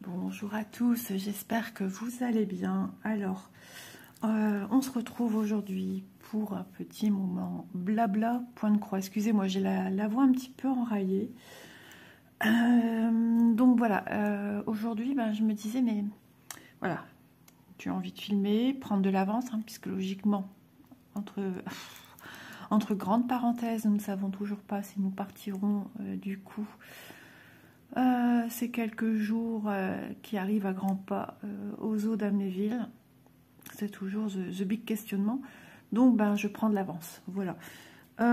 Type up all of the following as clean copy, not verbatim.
Bonjour à tous, j'espère que vous allez bien. Alors, on se retrouve aujourd'hui pour un petit moment blabla, point de croix. Excusez-moi, j'ai la voix un petit peu enraillée. Donc voilà, aujourd'hui, je me disais, mais voilà, tu as envie de filmer, prendre de l'avance, puisque logiquement, entre grandes parenthèses, nous ne savons toujours pas si nous partirons du coup. Ces quelques jours qui arrivent à grands pas aux eaux d'Amnéville. C'est toujours the big questionnement. Donc, je prends de l'avance. Voilà. Je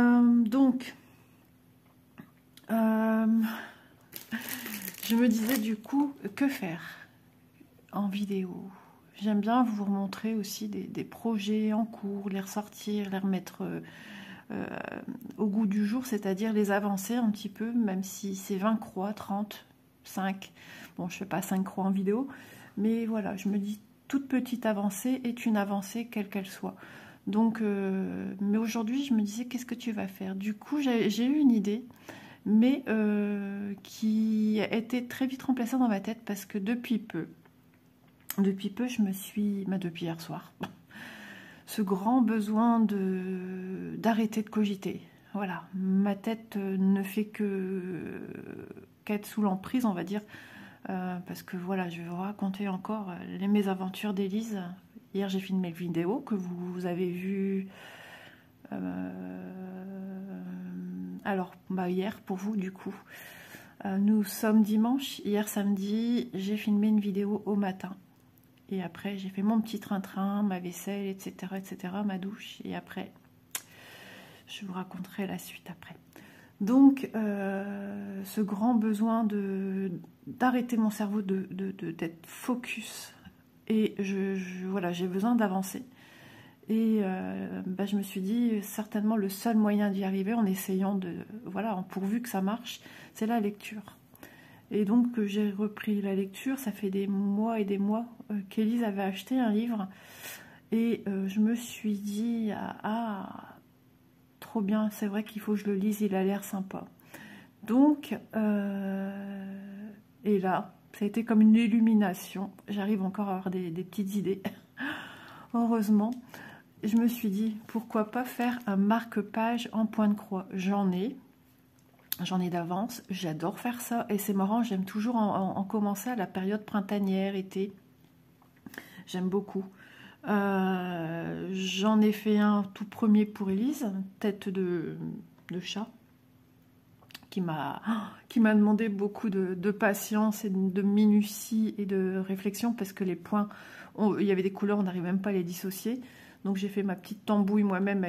me disais du coup, que faire en vidéo? J'aime bien vous montrer aussi des projets en cours, les ressortir, les remettre au goût du jour, c'est-à-dire les avancer un petit peu, même si c'est 20 croix, 30, 5. Bon, je fais pas 5 croix en vidéo, mais voilà, je me dis, toute petite avancée est une avancée, quelle qu'elle soit. Donc, mais aujourd'hui, je me disais, qu'est-ce que tu vas faire? Du coup, j'ai eu une idée, mais qui a été très vite remplacée dans ma tête, parce que depuis peu, je me suis, depuis hier soir, ce grand besoin d'arrêter de cogiter. Voilà, ma tête ne fait qu'être sous l'emprise, on va dire, parce que voilà, je vais vous raconter encore les mésaventures d'Élise. Hier, j'ai filmé une vidéo que vous avez vue. Alors, hier pour vous, du coup. Nous sommes dimanche. Hier, samedi, j'ai filmé une vidéo au matin. Et après, j'ai fait mon petit train-train, ma vaisselle, etc., ma douche. Et après, je vous raconterai la suite après. Donc, ce grand besoin d'arrêter mon cerveau, d'être focus. Et voilà, j'ai besoin d'avancer. Et je me suis dit, certainement le seul moyen d'y arriver, en essayant voilà, pourvu que ça marche, c'est la lecture. Et donc, j'ai repris la lecture. Ça fait des mois et des mois qu'Élise avait acheté un livre. Et je me suis dit, trop bien, c'est vrai qu'il faut que je le lise, il a l'air sympa. Donc, et là, ça a été comme une illumination. J'arrive encore à avoir des petites idées. Heureusement, je me suis dit, pourquoi pas faire un marque-page en point de croix. J'en ai d'avance, j'adore faire ça. Et c'est marrant, j'aime toujours en commencer à la période printanière, été. J'aime beaucoup. J'en ai fait un tout premier pour Élise, tête de chat, qui m'a demandé beaucoup de patience et de minutie et de réflexion, parce que les points, il y avait des couleurs, on n'arrive même pas à les dissocier. Donc j'ai fait ma petite tambouille moi-même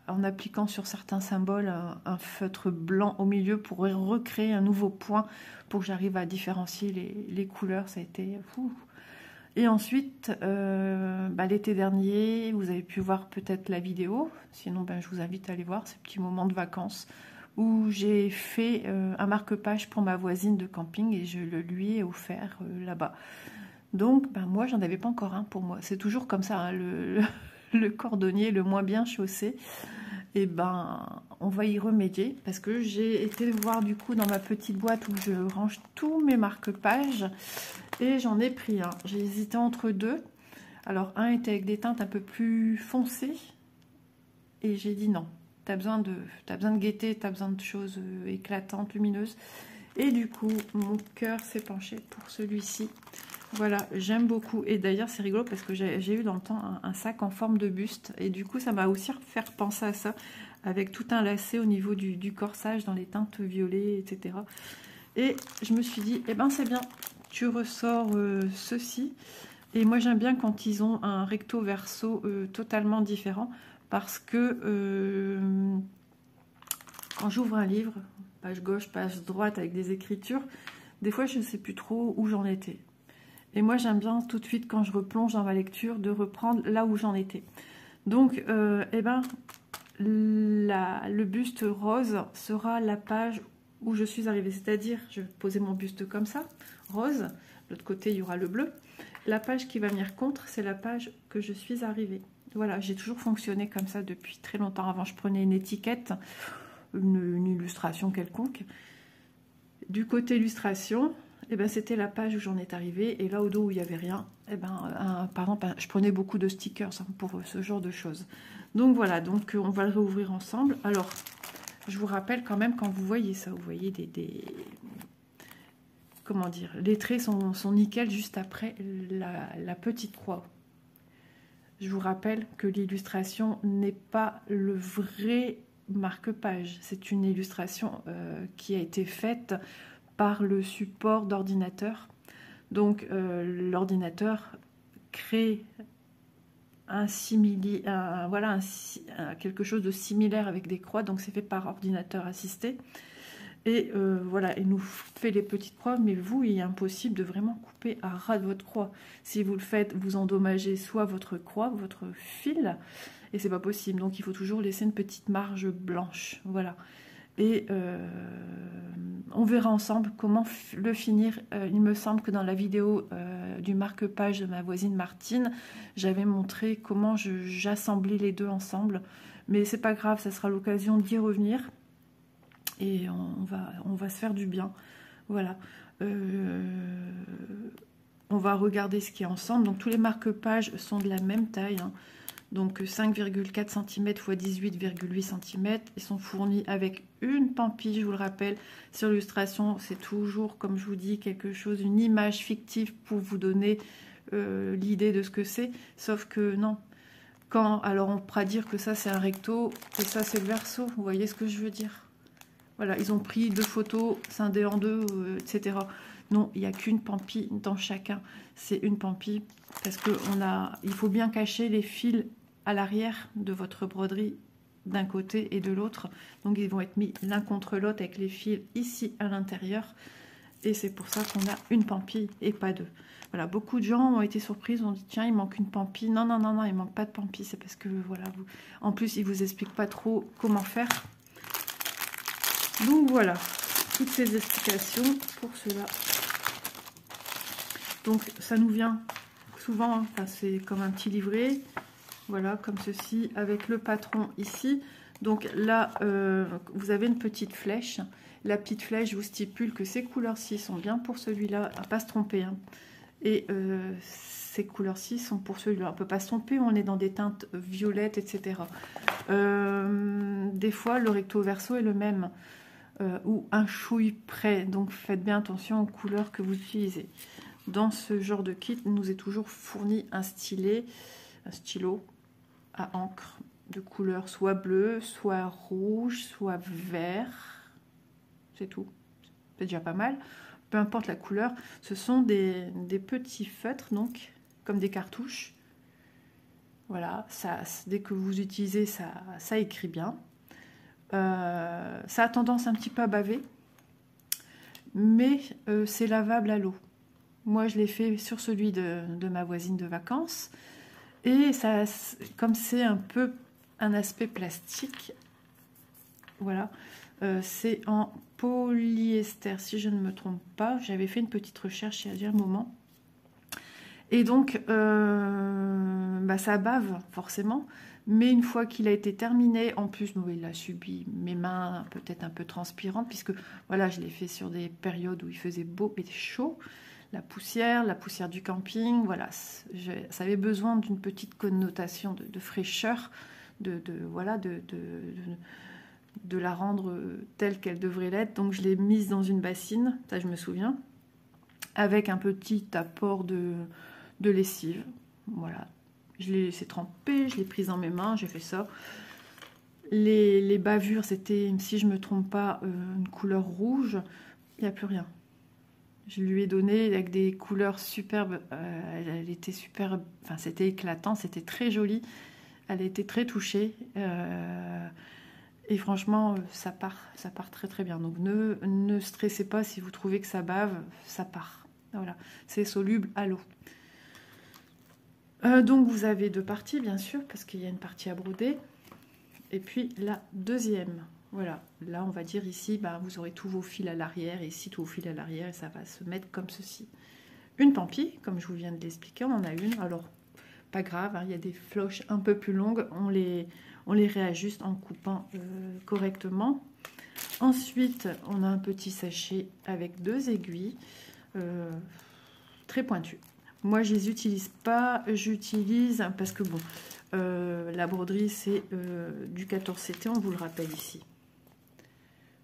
en appliquant sur certains symboles un feutre blanc au milieu pour recréer un nouveau point, pour que j'arrive à différencier les couleurs. Ça a été fou. Et ensuite, l'été dernier, vous avez pu voir peut-être la vidéo, sinon je vous invite à aller voir ces petits moments de vacances où j'ai fait un marque-page pour ma voisine de camping et je le lui ai offert là-bas. Donc, moi, j'en avais pas encore un pour moi. C'est toujours comme ça, le cordonnier le moins bien chaussé. Et on va y remédier, parce que j'ai été voir du coup dans ma petite boîte où je range tous mes marque-pages et j'en ai pris un. J'ai hésité entre deux. Alors, un était avec des teintes un peu plus foncées et j'ai dit non. T'as besoin de gaieté, t'as besoin de choses éclatantes, lumineuses. Et du coup, mon cœur s'est penché pour celui-ci. Voilà, j'aime beaucoup. Et d'ailleurs, c'est rigolo parce que j'ai eu dans le temps un sac en forme de buste. Et du coup, ça m'a aussi fait penser à ça, avec tout un lacet au niveau du corsage dans les teintes violet, etc. Et je me suis dit, c'est bien, tu ressors ceci. Et moi, j'aime bien quand ils ont un recto verso totalement différent, parce que quand j'ouvre un livre, page gauche, page droite, avec des écritures, des fois, je ne sais plus trop où j'en étais. Et moi, j'aime bien tout de suite, quand je replonge dans ma lecture, de reprendre là où j'en étais. Donc, le buste rose sera la page où je suis arrivée. C'est-à-dire, je vais poser mon buste comme ça, rose. De l'autre côté, il y aura le bleu. La page qui va venir contre, c'est la page que je suis arrivée. Voilà, j'ai toujours fonctionné comme ça depuis très longtemps. Avant, je prenais une étiquette, une illustration quelconque. Du côté illustration, et ben c'était la page où j'en étais arrivée, et là au dos où il n'y avait rien, et ben par exemple je prenais beaucoup de stickers pour ce genre de choses. Donc voilà, donc on va le réouvrir ensemble. Alors je vous rappelle quand même, quand vous voyez ça, vous voyez comment dire, les traits sont nickel juste après la petite croix. Je vous rappelle que l'illustration n'est pas le vrai marque-page. C'est une illustration qui a été faite par le support d'ordinateur. Donc l'ordinateur crée quelque chose de similaire avec des croix. Donc c'est fait par ordinateur assisté. Et voilà, il nous fait les petites croix, mais vous, il est impossible de vraiment couper à ras de votre croix. Si vous le faites, vous endommagez soit votre croix, votre fil, et c'est pas possible. Donc il faut toujours laisser une petite marge blanche, voilà. Et on verra ensemble comment le finir. Il me semble que dans la vidéo du marque-page de ma voisine Martine, j'avais montré comment j'assemblais les deux ensemble. Mais c'est pas grave, ça sera l'occasion d'y revenir. Et on va se faire du bien. Voilà. On va regarder ce qui est ensemble. Donc tous les marque-pages sont de la même taille. Hein. Donc 5,4 cm x 18,8 cm. Ils sont fournis avec une pampille, je vous le rappelle. Sur l'illustration, c'est toujours, comme je vous dis, quelque chose, une image fictive pour vous donner l'idée de ce que c'est. Sauf que non. Alors on pourra dire que ça c'est un recto et ça c'est le verso. Vous voyez ce que je veux dire? Voilà, ils ont pris 2 photos, scindées en 2, etc. Non, il n'y a qu'une pampille dans chacun. C'est une pampille parce il faut bien cacher les fils à l'arrière de votre broderie d'un côté et de l'autre. Donc ils vont être mis l'un contre l'autre avec les fils ici à l'intérieur. Et c'est pour ça qu'on a une pampille et pas 2. Voilà, beaucoup de gens ont été surpris, ont dit tiens, il manque une pampille. Non, non, non, non, il manque pas de pampille. C'est parce que voilà, en plus, ils vous expliquent pas trop comment faire. Donc voilà, toutes ces explications pour cela. Donc ça nous vient souvent, hein, enfin, c'est comme un petit livret, voilà, comme ceci, avec le patron ici. Donc là, vous avez une petite flèche. La petite flèche vous stipule que ces couleurs-ci sont bien pour celui-là, à ne pas se tromper. Hein. Et ces couleurs-ci sont pour celui-là. On ne peut pas se tromper, on est dans des teintes violettes, etc. Des fois, le recto verso est le même. Ou un chouille près, donc faites bien attention aux couleurs que vous utilisez. Dans ce genre de kit, il nous est toujours fourni un stylo à encre de couleur soit bleu, soit rouge, soit vert. C'est tout, c'est déjà pas mal. Peu importe la couleur, ce sont des petits feutres, donc comme des cartouches. Voilà, ça, dès que vous utilisez, ça écrit bien. Ça a tendance un petit peu à baver, mais c'est lavable à l'eau. Moi, je l'ai fait sur celui de ma voisine de vacances. Et ça, comme c'est un peu un aspect plastique, voilà, c'est en polyester, si je ne me trompe pas. J'avais fait une petite recherche il y a un moment. Et donc, ça bave forcément. Mais une fois qu'il a été terminé, en plus, il a subi mes mains peut-être un peu transpirantes, puisque voilà, je l'ai fait sur des périodes où il faisait beau et chaud. La poussière du camping, voilà, ça avait besoin d'une petite connotation de fraîcheur, de la rendre telle qu'elle devrait l'être. Donc je l'ai mise dans une bassine, ça je me souviens, avec un petit apport de lessive, voilà. Je l'ai laissé tremper, je l'ai prise dans mes mains, j'ai fait ça. Les bavures, c'était, si je ne me trompe pas, une couleur rouge. Il n'y a plus rien. Je lui ai donné avec des couleurs superbes. Elle était superbe, enfin c'était éclatant, c'était très joli. Elle était très touchée. Et franchement, ça part très très bien. Donc ne stressez pas si vous trouvez que ça bave, ça part. Voilà, c'est soluble à l'eau. Donc vous avez 2 parties bien sûr parce qu'il y a une partie à broder et puis la deuxième. Voilà, là on va dire ici vous aurez tous vos fils à l'arrière et ici tous vos fils à l'arrière et ça va se mettre comme ceci. Une pampille, comme je vous viens de l'expliquer, on en a une. Alors pas grave, hein, il y a des floches un peu plus longues, on les réajuste en coupant correctement. Ensuite on a un petit sachet avec 2 aiguilles. très pointus. Moi, je les utilise pas. J'utilise parce que bon, la broderie, c'est du 14CT, on vous le rappelle ici.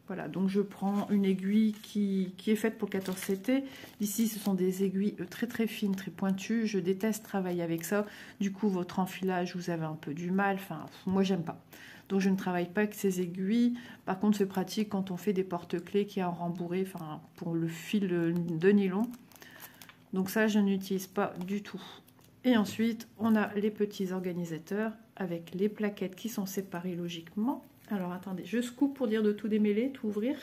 Voilà, donc je prends une aiguille qui est faite pour 14CT. Ici, ce sont des aiguilles très très fines, très pointues. Je déteste travailler avec ça. Du coup, votre enfilage, vous avez un peu du mal. Enfin, moi, j'aime pas. Donc, je ne travaille pas avec ces aiguilles. Par contre, c'est pratique quand on fait des porte-clés qui est en rembourré, enfin, pour le fil de nylon. Donc ça, je n'utilise pas du tout. Et ensuite, on a les petits organisateurs avec les plaquettes qui sont séparées logiquement. Alors, attendez, je scoop pour dire de tout démêler, tout ouvrir.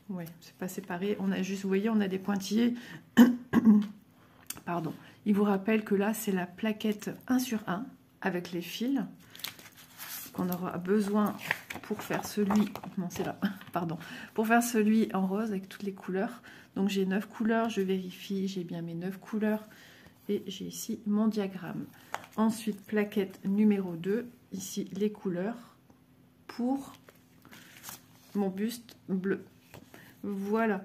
Ouais, c'est pas séparé. On a juste, vous voyez, on a des pointillés. Pardon. Il vous rappelle que là, c'est la plaquette 1 sur 1 avec les fils qu'on aura besoin pour faire celui... Non, c'est là. Pardon. Pour faire celui en rose avec toutes les couleurs. Donc, j'ai 9 couleurs. Je vérifie, j'ai bien mes 9 couleurs. Et j'ai ici mon diagramme. Ensuite, plaquette numéro 2. Ici, les couleurs pour mon buste bleu. Voilà.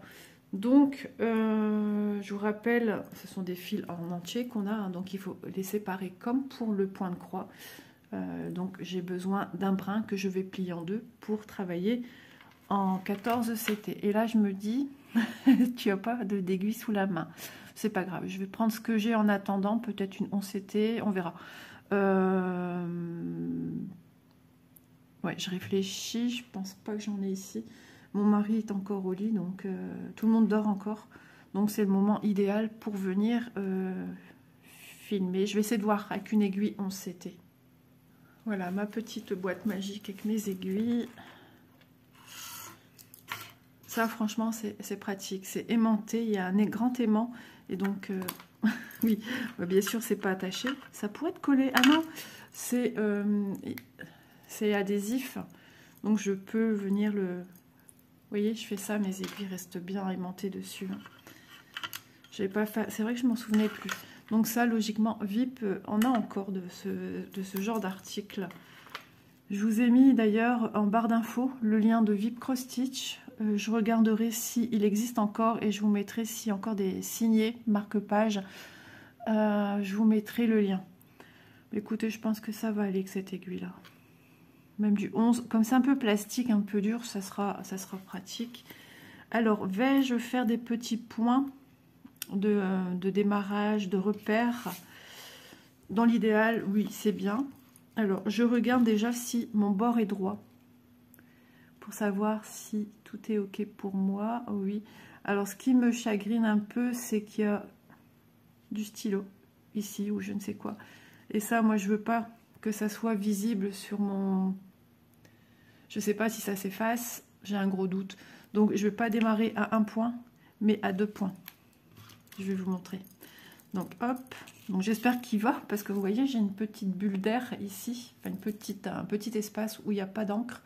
Donc, je vous rappelle, ce sont des fils en entier qu'on a. Hein, donc, il faut les séparer comme pour le point de croix. Donc, j'ai besoin d'un brin que je vais plier en deux pour travailler en 14CT. Et là, je me dis, tu n'as pas d'aiguille sous la main. C'est pas grave. Je vais prendre ce que j'ai en attendant. Peut-être une 11CT. On verra. Ouais, je réfléchis. Je pense pas que j'en ai ici. Mon mari est encore au lit, donc tout le monde dort encore. Donc c'est le moment idéal pour venir filmer. Je vais essayer de voir avec une aiguille 11CT. Voilà ma petite boîte magique avec mes aiguilles. Ça, franchement, c'est pratique. C'est aimanté. Il y a un grand aimant. Et donc, oui, bien sûr, c'est pas attaché. Ça pourrait être collé. Ah non, c'est adhésif. Donc, je peux venir le... Vous voyez, je fais ça, mes aiguilles restent bien aimantées dessus. J'avais pas fait... C'est vrai que je m'en souvenais plus. Donc ça, logiquement, VIP en a encore de ce genre d'article. Je vous ai mis d'ailleurs en barre d'infos le lien de VIP Cross Stitch. Je regarderai s'il existe encore et je vous mettrai si encore des signés, marque-page. Je vous mettrai le lien. Écoutez, je pense que ça va aller avec cette aiguille-là. Même du 11. Comme c'est un peu plastique, un peu dur, ça sera pratique. Alors, vais-je faire des petits points de démarrage, de repère? Dans l'idéal, oui, c'est bien. Alors, je regarde déjà si mon bord est droit. Pour savoir si tout est OK pour moi. Oui. Alors, ce qui me chagrine un peu, c'est qu'il y a du stylo ici ou je ne sais quoi. Et ça, moi, je veux pas que ça soit visible sur mon... Je sais pas si ça s'efface. J'ai un gros doute. Donc, je vais pas démarrer à un point, mais à 2 points. Je vais vous montrer. Donc, hop. Donc, j'espère qu'il va, parce que vous voyez, j'ai une petite bulle d'air ici. Enfin, un petit espace où il n'y a pas d'encre.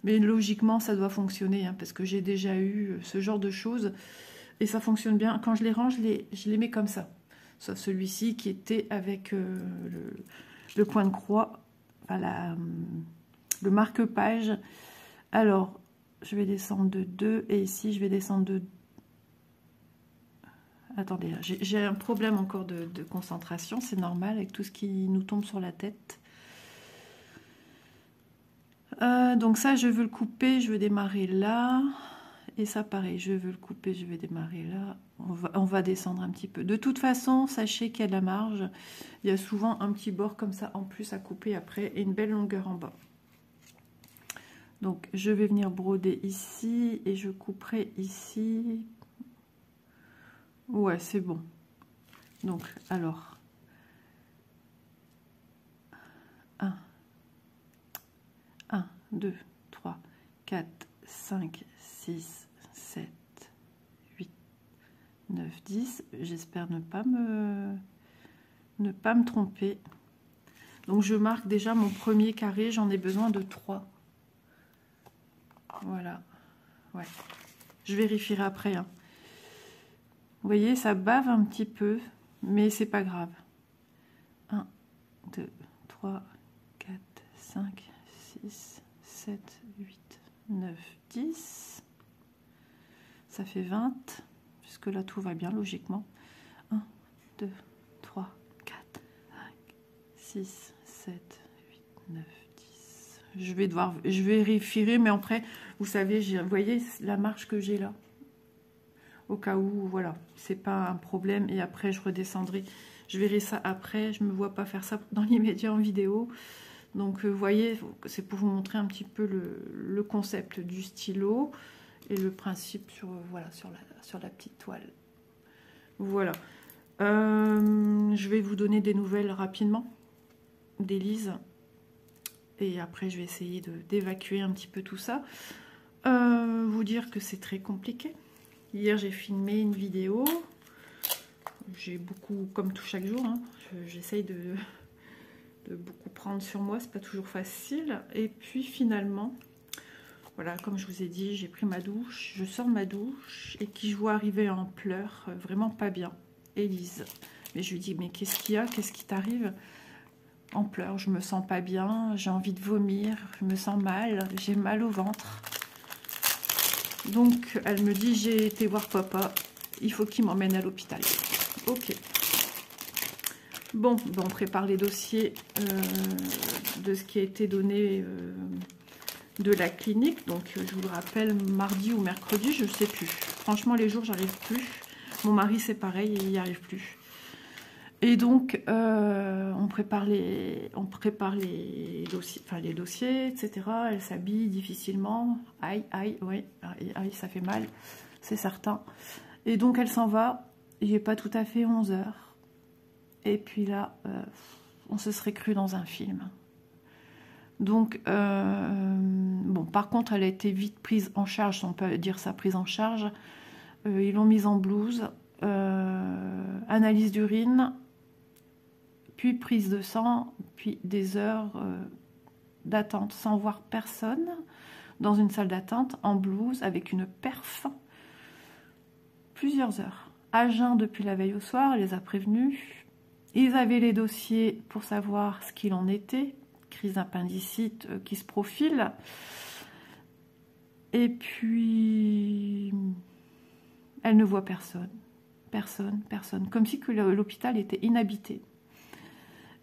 Mais logiquement, ça doit fonctionner, hein, parce que j'ai déjà eu ce genre de choses. Et ça fonctionne bien. Quand je les range, je les mets comme ça. Sauf celui-ci qui était avec le point de croix, enfin, le marque-page. Alors, je vais descendre de 2. Et ici, je vais descendre de... Attendez, j'ai un problème encore de concentration. C'est normal avec tout ce qui nous tombe sur la tête. Donc ça, je veux le couper, je veux démarrer là. Et ça, pareil, je veux le couper, je vais démarrer là. On va descendre un petit peu. De toute façon, sachez qu'il y a de la marge. Il y a souvent un petit bord comme ça en plus à couper après et une belle longueur en bas. Donc, je vais venir broder ici et je couperai ici. Ouais, c'est bon. Donc, alors... 1, 2, 3, 4, 5, 6, 7, 8, 9, 10. J'espère ne pas me tromper. Donc, je marque déjà mon premier carré. J'en ai besoin de 3. Voilà. Ouais. Je vérifierai après. Hein. Vous voyez, ça bave un petit peu, mais c'est pas grave. 1, 2, 3, 4, 5, 6, 7, 8, 9, 10. Ça fait 20. Jusque là, tout va bien, logiquement. 1, 2, 3, 4, 5, 6, 7, 8, 9, 10. Je vais vérifier, mais après, vous savez, vous voyez la marge que j'ai là. Au cas où, voilà, c'est pas un problème. Et après, je redescendrai. Je verrai ça après. Je me vois pas faire ça dans l'immédiat en vidéo. Donc, vous voyez, c'est pour vous montrer un petit peu le concept du stylo et le principe sur, voilà, sur la petite toile. Voilà. Je vais vous donner des nouvelles rapidement d'Élise. Et après, je vais essayer d'évacuer un petit peu tout ça. Vous dire que c'est très compliqué. Hier, j'ai filmé une vidéo. J'ai beaucoup, comme tout chaque jour, hein, j'essaye de beaucoup prendre sur moi. C'est pas toujours facile. Et puis finalement, voilà, comme je vous ai dit, j'ai pris ma douche. Je sors de ma douche et qui je vois arriver en pleurs, vraiment pas bien. Élise. Mais je lui dis, mais qu'est-ce qu'il y a? Qu'est-ce qui t'arrive? En pleurs, je me sens pas bien, j'ai envie de vomir, je me sens mal, j'ai mal au ventre. Donc elle me dit, j'ai été voir papa, il faut qu'il m'emmène à l'hôpital. Ok. Bon, on prépare les dossiers de ce qui a été donné de la clinique. Donc je vous le rappelle, mardi ou mercredi, je sais plus. Franchement, les jours, j'arrive plus. Mon mari, c'est pareil, il n'y arrive plus. Et donc, on prépare les dossiers, enfin les dossiers, etc. Elle s'habille difficilement. Aïe, aïe, oui, aïe, ça fait mal, c'est certain. Et donc, elle s'en va. Il n'est pas tout à fait 11 h. Et puis là, on se serait cru dans un film. Donc, bon, par contre, elle a été vite prise en charge, si on peut dire ça, prise en charge. Ils l'ont mise en blouse. Analyse d'urine, puis prise de sang, puis des heures d'attente sans voir personne dans une salle d'attente en blouse avec une perf. Plusieurs heures. À jeun depuis la veille au soir, elle les a prévenus. Ils avaient les dossiers pour savoir ce qu'il en était. Crise d'appendicite qui se profile. Et puis, elle ne voit personne. Personne. Comme si que l'hôpital était inhabité.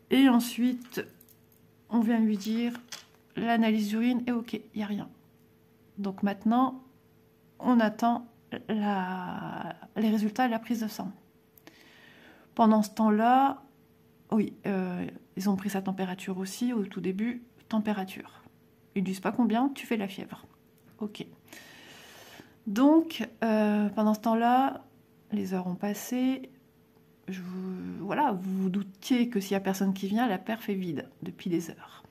Et ensuite, on vient lui dire, l'analyse d'urine est ok, il n'y a rien. Donc maintenant, on attend les résultats de la prise de sang. Pendant ce temps-là, oui, ils ont pris sa température aussi au tout début, température. Ils ne disent pas combien, tu fais la fièvre. Ok. Donc, pendant ce temps-là, les heures ont passé. Voilà, vous vous doutiez que s'il n'y a personne qui vient, la perf est vide depuis des heures.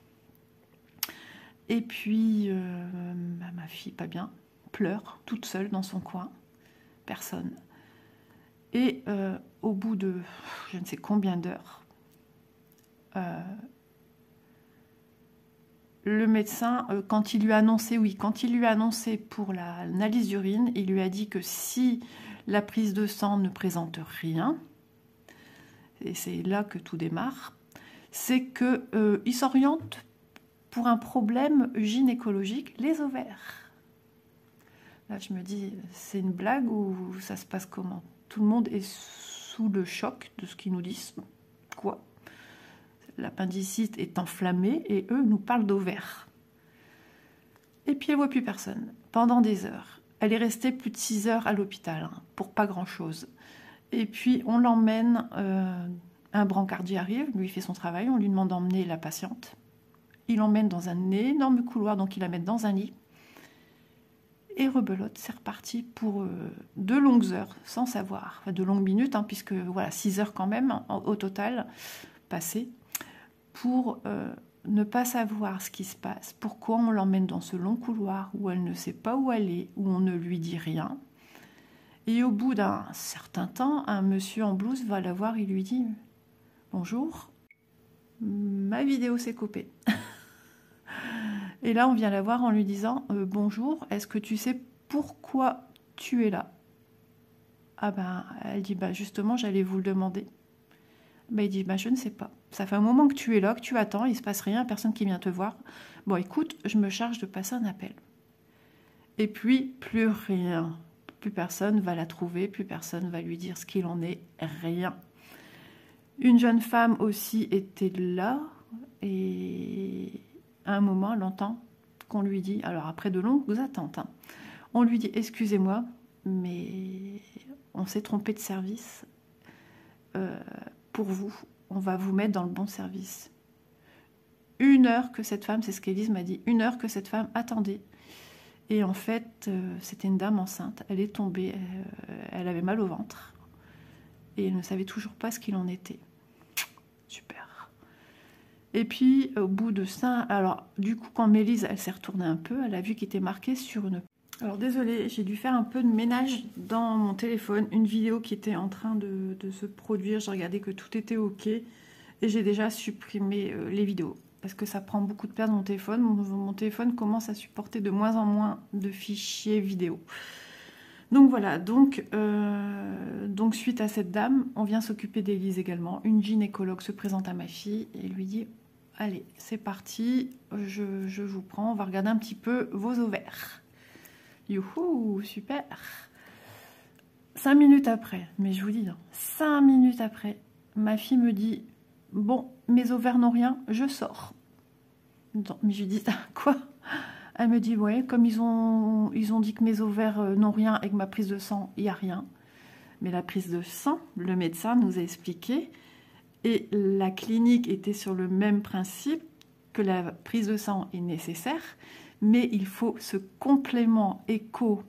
Et puis, ma fille, pas bien, pleure toute seule dans son coin. Personne. Et au bout de je ne sais combien d'heures, le médecin, quand il lui a annoncé pour l'analyse d'urine, il lui a dit que si la prise de sang ne présente rien, et c'est là que tout démarre, c'est qu'il s'oriente pour un problème gynécologique, les ovaires. Là, je me dis, c'est une blague ou ça se passe comment? Tout le monde est sous le choc de ce qu'ils nous disent. Quoi? L'appendicite est enflammée et eux nous parlent d'ovaires. Et puis elle ne voit plus personne pendant des heures. Elle est restée plus de 6 heures à l'hôpital pour pas grand-chose. Et puis on l'emmène, un brancardier arrive, lui fait son travail, on lui demande d'emmener la patiente. Il l'emmène dans un énorme couloir, donc il la met dans un lit. Et rebelote, c'est reparti pour 2 longues heures, sans savoir. Enfin, 2 longues minutes, puisque voilà, 6 heures quand même, au total, passées, pour ne pas savoir ce qui se passe. Pourquoi on l'emmène dans ce long couloir, où elle ne sait pas où elle est, où on ne lui dit rien. Et au bout d'un certain temps, un monsieur en blouse va la voir, il lui dit « Bonjour, ma vidéo s'est coupée. » Et là, on vient la voir en lui disant « Bonjour, est-ce que tu sais pourquoi tu es là ?» Ah ben, elle dit « Justement, j'allais vous le demander. » Il dit « Je ne sais pas. Ça fait un moment que tu es là, que tu attends, il ne se passe rien, personne qui vient te voir. Bon, écoute, je me charge de passer un appel. » Et puis, plus rien. plus personne va la trouver, plus personne va lui dire ce qu'il en est, rien. Une jeune femme aussi était là, et à un moment, elle entend qu'on lui dit, alors après de longues attentes, hein, on lui dit « Excusez-moi, mais on s'est trompé de service. Pour vous, on va vous mettre dans le bon service. » 1 heure que cette femme, c'est ce qu'Élise m'a dit, 1 heure que cette femme attendait. Et en fait, c'était une dame enceinte. Elle est tombée, elle avait mal au ventre. Et elle ne savait toujours pas ce qu'il en était. Super. Et puis, au bout de ça, alors du coup, quand Mélise, elle s'est retournée un peu, elle a vu qu'il était marqué sur une... Alors désolée, j'ai dû faire un peu de ménage dans mon téléphone. Une vidéo qui était en train de se produire. J'ai regardé que tout était OK. Et j'ai déjà supprimé les vidéos. Parce que ça prend beaucoup de place dans mon téléphone. Mon téléphone commence à supporter de moins en moins de fichiers vidéo. Donc voilà, donc suite à cette dame, on vient s'occuper d'Élise également. Une gynécologue se présente à ma fille et lui dit « Allez, c'est parti, je vous prends, on va regarder un petit peu vos ovaires. » Youhou, super. 5 minutes après, mais je vous dis, 5 minutes après, ma fille me dit « Bon, mes ovaires n'ont rien, je sors. » Mais je lui dis « Quoi ?» Elle me dit, ouais, comme ils ont dit que mes ovaires n'ont rien et que ma prise de sang, il n'y a rien. Mais la prise de sang, le médecin nous a expliqué, et la clinique était sur le même principe, que la prise de sang est nécessaire, mais il faut ce complément écho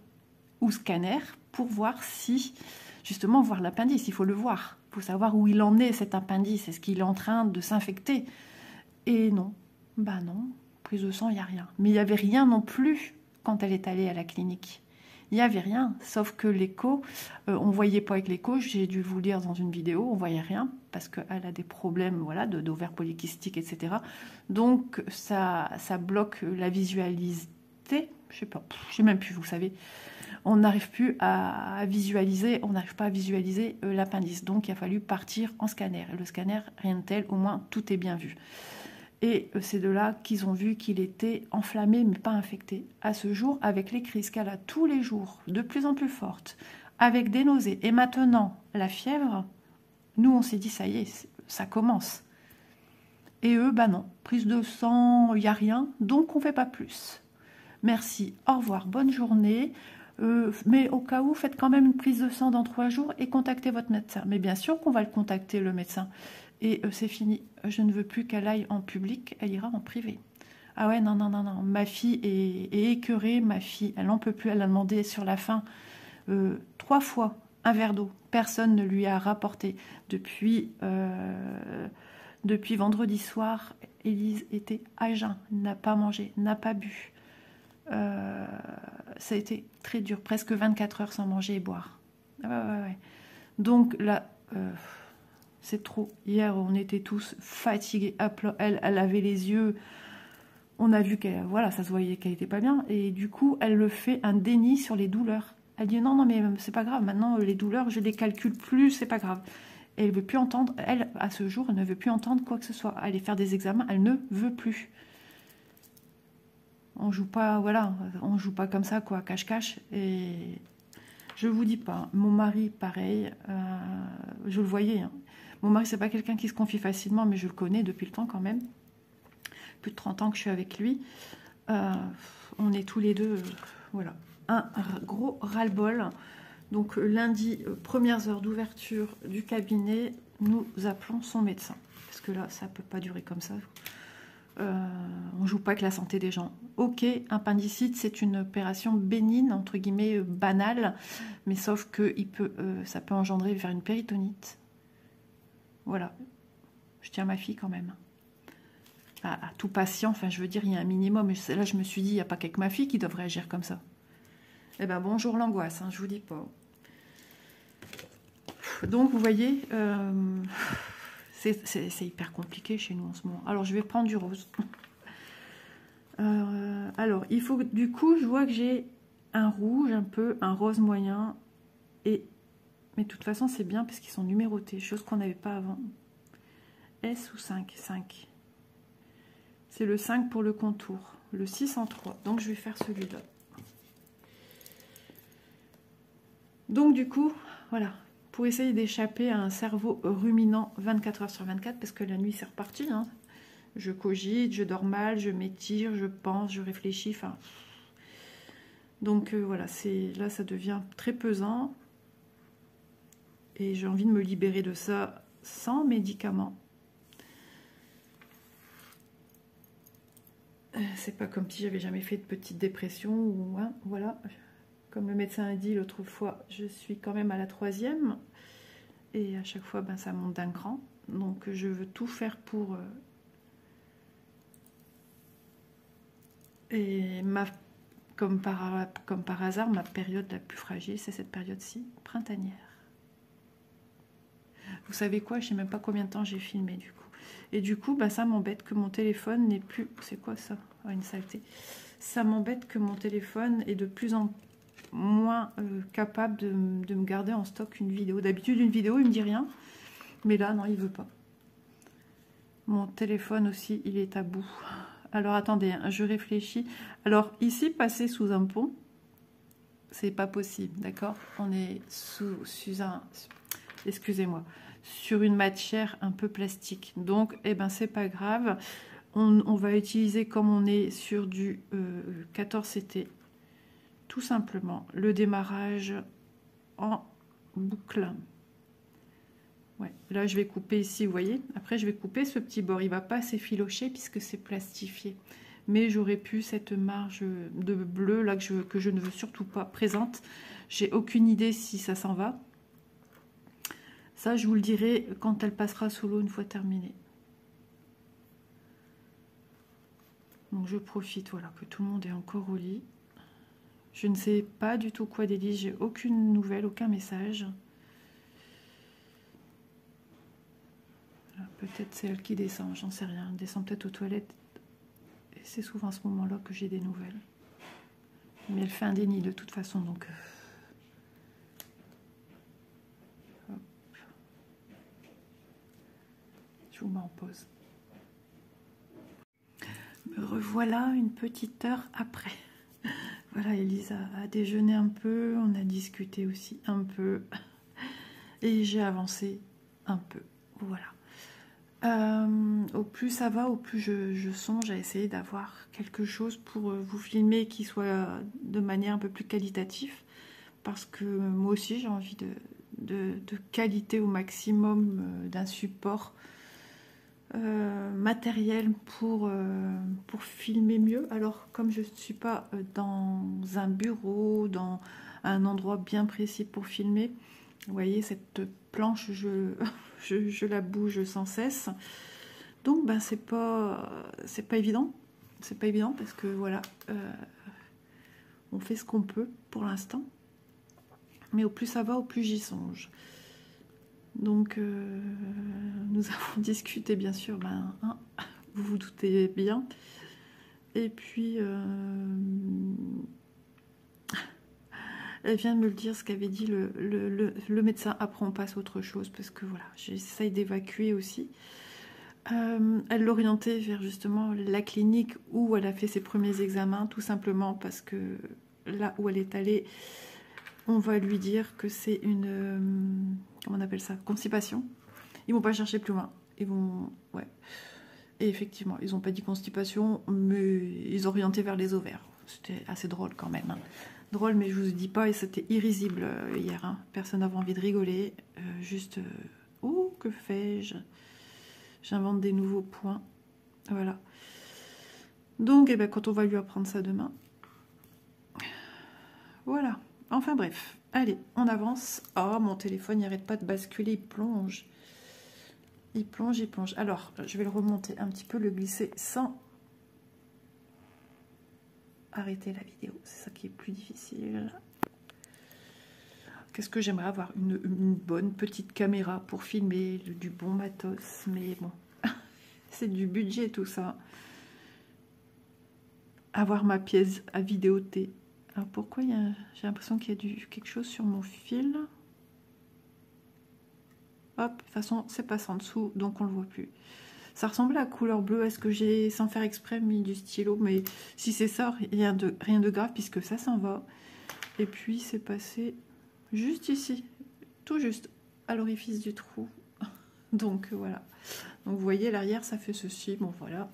ou scanner pour voir si, justement, voir l'appendice, il faut le voir, pour savoir où il en est cet appendice, est-ce qu'il est en train de s'infecter? Et non, bah non. Prise de sang, il n'y a rien. Mais il n'y avait rien non plus quand elle est allée à la clinique. Il n'y avait rien, sauf que l'écho, on ne voyait pas avec l'écho, j'ai dû vous le dire dans une vidéo, on ne voyait rien, parce qu'elle a des problèmes voilà, d'ovaires polykystiques, etc. Donc ça bloque la visualité, je sais pas, je sais même plus, vous savez. On n'arrive plus à visualiser, on n'arrive pas à visualiser l'appendice. Donc il a fallu partir en scanner. Et le scanner, rien de tel, au moins tout est bien vu. Et c'est de là qu'ils ont vu qu'il était enflammé, mais pas infecté. À ce jour, avec les crises qu'elle a tous les jours, de plus en plus fortes, avec des nausées, et maintenant la fièvre, nous on s'est dit, ça y est, ça commence. Et eux, bah non, prise de sang, il n'y a rien, donc on ne fait pas plus. Merci, au revoir, bonne journée. Mais au cas où, faites quand même une prise de sang dans 3 jours et contactez votre médecin. Mais bien sûr qu'on va le contacter, le médecin. Et c'est fini. Je ne veux plus qu'elle aille en public, elle ira en privé. Ah ouais, non, non, non, non. Ma fille est écœurée, ma fille, elle n'en peut plus. Elle a demandé sur la fin 3 fois un verre d'eau. Personne ne lui a rapporté. Depuis vendredi soir, Élise était à jeun, n'a pas mangé, n'a pas bu. Ça a été très dur, presque 24 heures sans manger et boire. Ouais. Donc là... c'est trop. Hier, on était tous fatigués. Elle avait les yeux. On a vu qu'elle, voilà, ça se voyait qu'elle était pas bien. Et du coup, elle le fait un déni sur les douleurs. Elle dit non, mais c'est pas grave. Maintenant, les douleurs, je les calcule plus, c'est pas grave. Et elle veut plus entendre. Elle, à ce jour, elle ne veut plus entendre quoi que ce soit. Aller faire des examens, elle ne veut plus. On joue pas, voilà, on joue pas comme ça, quoi, cache-cache. Et je vous dis pas. Mon mari, pareil. Je le voyais. Hein. Mon mari, c'est pas quelqu'un qui se confie facilement, mais je le connais depuis le temps quand même. Plus de 30 ans que je suis avec lui. On est tous les deux, voilà, un gros ras-le-bol. Donc lundi, premières heures d'ouverture du cabinet, nous appelons son médecin. Parce que là, ça peut pas durer comme ça. On joue pas avec la santé des gens. Ok, appendicite, c'est une opération bénigne, entre guillemets, banale. Mais sauf que ça peut engendrer vers une péritonite. Voilà, je tiens ma fille quand même. À tout patient, enfin je veux dire, il y a un minimum. Et là, je me suis dit, il n'y a pas qu'avec ma fille qui devrait agir comme ça. Eh ben bonjour l'angoisse, hein, je vous dis pas. Donc vous voyez, c'est hyper compliqué chez nous en ce moment. Alors je vais prendre du rose. Alors il faut, du coup, je vois que j'ai un rouge un peu, un rose moyen et... Mais de toute façon, c'est bien parce qu'ils sont numérotés, chose qu'on n'avait pas avant. S ou 5 5. C'est le 5 pour le contour. Le 6 en 3. Donc, je vais faire celui-là. Donc du coup, voilà, pour essayer d'échapper à un cerveau ruminant 24 heures sur 24, parce que la nuit c'est reparti, hein. Je cogite, je dors mal, je m'étire, je pense, je réfléchis, enfin... Donc voilà, là ça devient très pesant. Et j'ai envie de me libérer de ça sans médicaments. C'est pas comme si j'avais jamais fait de petite dépression ou hein, voilà. Comme le médecin a dit l'autre fois, je suis quand même à la 3e. Et à chaque fois, ben, ça monte d'un cran. Donc je veux tout faire pour... Et comme par hasard, ma période la plus fragile, c'est cette période-ci, printanière. Vous savez quoi? Je sais même pas combien de temps j'ai filmé du coup. Et du coup, bah, ça m'embête que mon téléphone n'est plus... C'est quoi ça? Oh, une saleté. Ça m'embête que mon téléphone est de plus en moins capable de me garder en stock une vidéo. D'habitude, une vidéo, il me dit rien. Mais là, non, il veut pas. Mon téléphone aussi, il est à bout. Alors, attendez, hein, je réfléchis. Alors, ici, passer sous un pont, c'est pas possible, d'accord? On est sous un... Excusez-moi. Sur une matière un peu plastique. Donc, eh ben, c'est pas grave. On va utiliser, comme on est sur du 14CT, tout simplement, le démarrage en boucle. Ouais. Là, je vais couper ici, vous voyez. Après, je vais couper ce petit bord. Il ne va pas s'effilocher puisque c'est plastifié. Mais j'aurais pu cette marge de bleu là que je ne veux surtout pas présente. J'ai aucune idée si ça s'en va. Ça, je vous le dirai quand elle passera sous l'eau une fois terminée. Donc, je profite, voilà, que tout le monde est encore au lit. Je ne sais pas du tout quoi d'Élise. J'ai aucune nouvelle, aucun message. Peut-être c'est elle qui descend, j'en sais rien. Elle descend peut-être aux toilettes. Et c'est souvent à ce moment-là que j'ai des nouvelles. Mais elle fait un déni de toute façon, donc... Hop. Je vous mets en pause. Me revoilà une petite heure après. Voilà, Élise a déjeuné un peu, on a discuté aussi un peu. Et j'ai avancé un peu. Voilà. Au plus ça va, au plus je songe à essayer d'avoir quelque chose pour vous filmer qui soit de manière un peu plus qualitative, parce que moi aussi j'ai envie de qualité au maximum d'un support matériel pour filmer mieux. Alors comme je ne suis pas dans un bureau, dans un endroit bien précis pour filmer, vous voyez cette planche, je la bouge sans cesse. Donc ben c'est pas évident. C'est pas évident parce que voilà, on fait ce qu'on peut pour l'instant. Mais au plus ça va, au plus j'y songe. Donc nous avons discuté bien sûr, ben, hein, vous vous doutez bien. Et puis elle vient de me le dire, ce qu'avait dit le médecin. Après, on passe à autre chose parce que voilà, j'essaye d'évacuer aussi. Elle l'orientait vers justement la clinique où elle a fait ses premiers examens, tout simplement parce que là où elle est allée, on va lui dire que c'est une... comment on appelle ça? Constipation. Ils vont pas chercher plus loin. Ils vont... Ouais. Et effectivement, ils n'ont pas dit constipation, mais ils orientaient vers les ovaires. C'était assez drôle quand même, hein. Drôle, mais je vous dis pas, et c'était irrisible hier. Hein. Personne n'avait envie de rigoler. Juste, oh, que fais-je? J'invente des nouveaux points. Voilà. Donc, eh ben, quand on va lui apprendre ça demain. Voilà. Enfin bref. Allez, on avance. Oh, mon téléphone, il n'arrête pas de basculer, il plonge. Il plonge, il plonge. Alors, je vais le remonter un petit peu, le glisser sans... arrêter la vidéo, c'est ça qui est plus difficile. Qu'est-ce que j'aimerais avoir une bonne petite caméra pour filmer, du bon matos, mais bon, c'est du budget tout ça. Avoir ma pièce à vidéoter. Alors pourquoi j'ai l'impression qu'il y a quelque chose sur mon fil. Hop, de toute façon c'est passé en dessous, donc on le voit plus. Ça ressemblait à couleur bleue. Est-ce que j'ai, sans faire exprès, mis du stylo? Mais si c'est ça, rien de grave, puisque ça s'en va. Et puis, c'est passé... juste ici, tout juste à l'orifice du trou. Donc voilà. Donc vous voyez l'arrière ça fait ceci, bon voilà.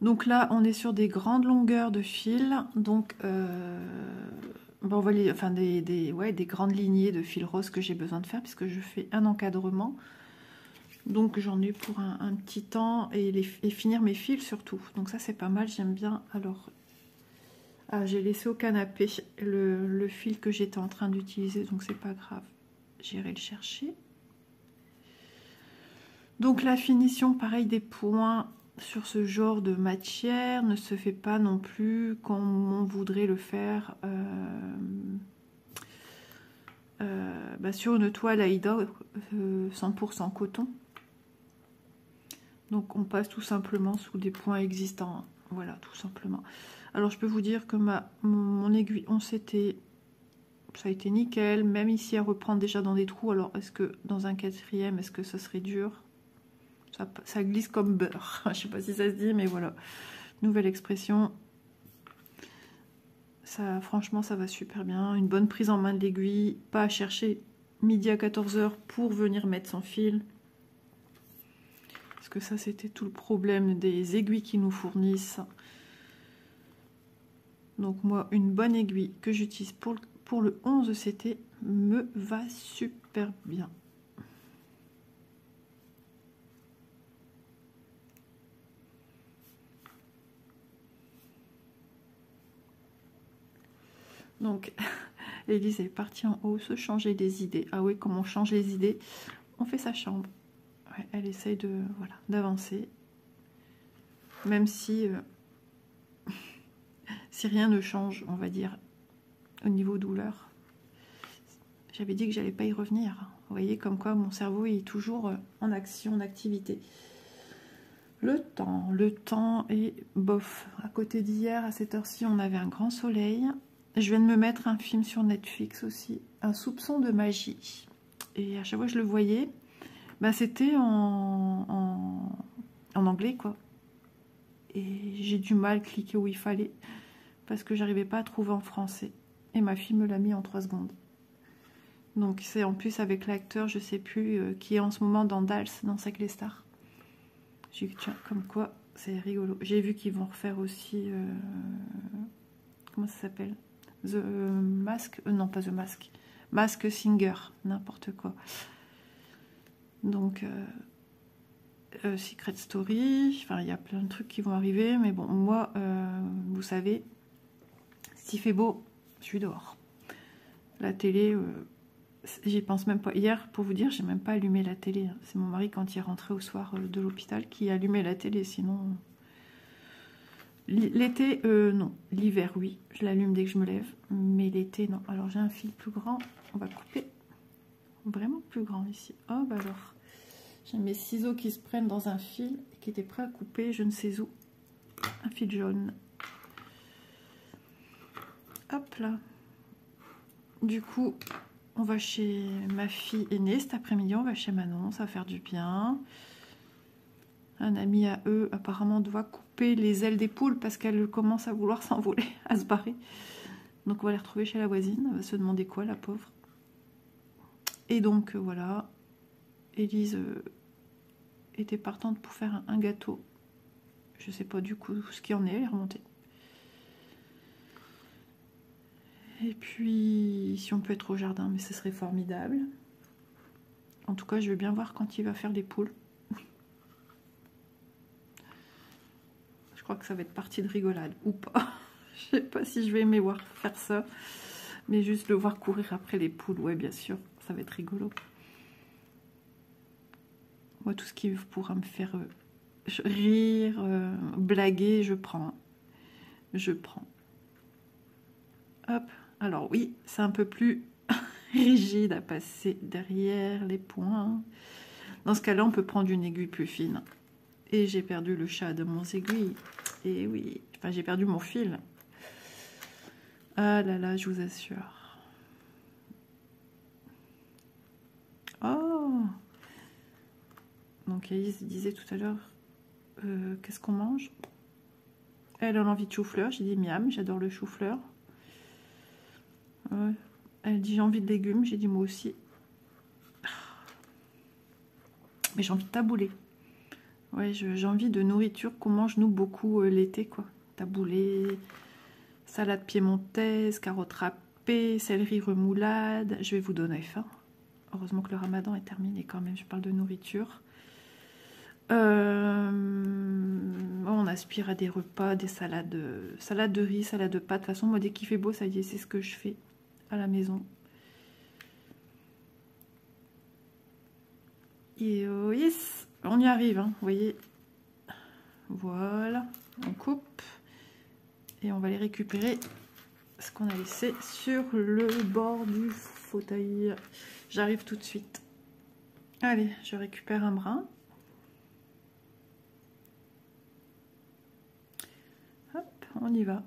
Donc là on est sur des grandes longueurs de fil, donc bon, on va les, enfin des grandes lignées de fil rose que j'ai besoin de faire puisque je fais un encadrement. Donc j'en ai pour un petit temps et finir mes fils surtout. Donc ça c'est pas mal, j'aime bien. Alors j'ai laissé au canapé le fil que j'étais en train d'utiliser, donc c'est pas grave. J'irai le chercher. Donc la finition, pareil, des points sur ce genre de matière ne se fait pas non plus comme on voudrait le faire sur une toile Aïda 100% coton. Donc on passe tout simplement sous des points existants. Voilà, tout simplement. Alors je peux vous dire que mon aiguillon, ça a été nickel. Même ici, elle reprend déjà dans des trous. Alors est-ce que dans un quatrième, est-ce que ça serait dur ? Ça glisse comme beurre. Je sais pas si ça se dit, mais voilà. Nouvelle expression. Ça, franchement, ça va super bien. Une bonne prise en main de l'aiguille. Pas à chercher midi à 14 h pour venir mettre son fil. Parce que ça, c'était tout le problème des aiguilles qui nous fournissent. Donc moi, une bonne aiguille que j'utilise pour le 11 CT me va super bien. Donc, Élise est partie en haut se changer des idées. Ah oui, comme on change les idées, on fait sa chambre. Ouais, elle essaye de voilà d'avancer. Même si, si rien ne change, on va dire, au niveau douleur. J'avais dit que j'allais pas y revenir. Vous voyez, comme quoi mon cerveau est toujours en action, en activité. Le temps est bof. À côté d'hier, à cette heure-ci, on avait un grand soleil. Je viens de me mettre un film sur Netflix aussi, Un soupçon de magie. Et à chaque fois que je le voyais, bah, c'était en anglais, quoi. Et j'ai du mal à cliquer où il fallait, parce que j'arrivais pas à trouver en français. Et ma fille me l'a mis en 3 secondes. Donc c'est en plus avec l'acteur, je sais plus, qui est en ce moment dans Dals, dans Sex les Stars. J'ai dit, tiens, comme quoi, c'est rigolo. J'ai vu qu'ils vont refaire aussi... comment ça s'appelle ? The Mask, non pas The Mask, Mask Singer, n'importe quoi. Donc Secret Story, enfin il y a plein de trucs qui vont arriver, mais bon moi, vous savez, s'il fait beau, je suis dehors. La télé, j'y pense même pas. Hier, pour vous dire, j'ai même pas allumé la télé. C'est mon mari quand il est rentré au soir de l'hôpital qui allumait la télé, sinon. L'été, non. L'hiver, oui. Je l'allume dès que je me lève. Mais l'été, non. Alors, j'ai un fil plus grand. On va couper. Vraiment plus grand ici. Oh, bah alors. J'ai mes ciseaux qui se prennent dans un fil et qui étaient prêts à couper, je ne sais où. Un fil jaune. Hop là. Du coup, on va chez ma fille aînée cet après-midi. On va chez Manon. Ça va faire du bien. Un ami à eux, apparemment, doit couper les ailes des poules parce qu'elle commence à vouloir s'envoler, à se barrer. Donc, on va les retrouver chez la voisine. Elle va se demander quoi, la pauvre. Et donc, voilà. Élise était partante pour faire un gâteau. Je sais pas du coup ce qu'il en est. Elle est remontée. Et puis, si on peut être au jardin, mais ce serait formidable. En tout cas, je veux bien voir quand il va faire les poules. Je crois que ça va être partie de rigolade ou pas. Je sais pas si je vais aimer voir faire ça, mais juste le voir courir après les poules, ouais, bien sûr, ça va être rigolo. Moi, tout ce qui pourra me faire rire, blaguer, je prends. Je prends. Hop. Alors oui, c'est un peu plus rigide à passer derrière les points. Dans ce cas-là, on peut prendre une aiguille plus fine. Et j'ai perdu le chat de mon aiguille. Et oui, enfin j'ai perdu mon fil. Ah là là, je vous assure. Oh! Donc Elise disait tout à l'heure, qu'est-ce qu'on mange? Elle a envie de chou-fleur. J'ai dit miam, j'adore le chou-fleur. Ouais. Elle dit j'ai envie de légumes. J'ai dit moi aussi. Mais j'ai envie de taboulé. Ouais, j'ai envie de nourriture qu'on mange nous beaucoup l'été, quoi. Taboulé, salade piémontaise, carottes râpées, céleri remoulade. Je vais vous donner faim. Heureusement que le ramadan est terminé quand même. Je parle de nourriture. On aspire à des repas, des salades de riz, salade de pâtes. De toute façon, moi, dès qu'il fait beau, ça y est, c'est ce que je fais à la maison. Et yes, on y arrive, hein, vous voyez. Voilà, on coupe. Et on va les récupérer, ce qu'on a laissé sur le bord du fauteuil. J'arrive tout de suite. Allez, je récupère un brin. Hop, on y va.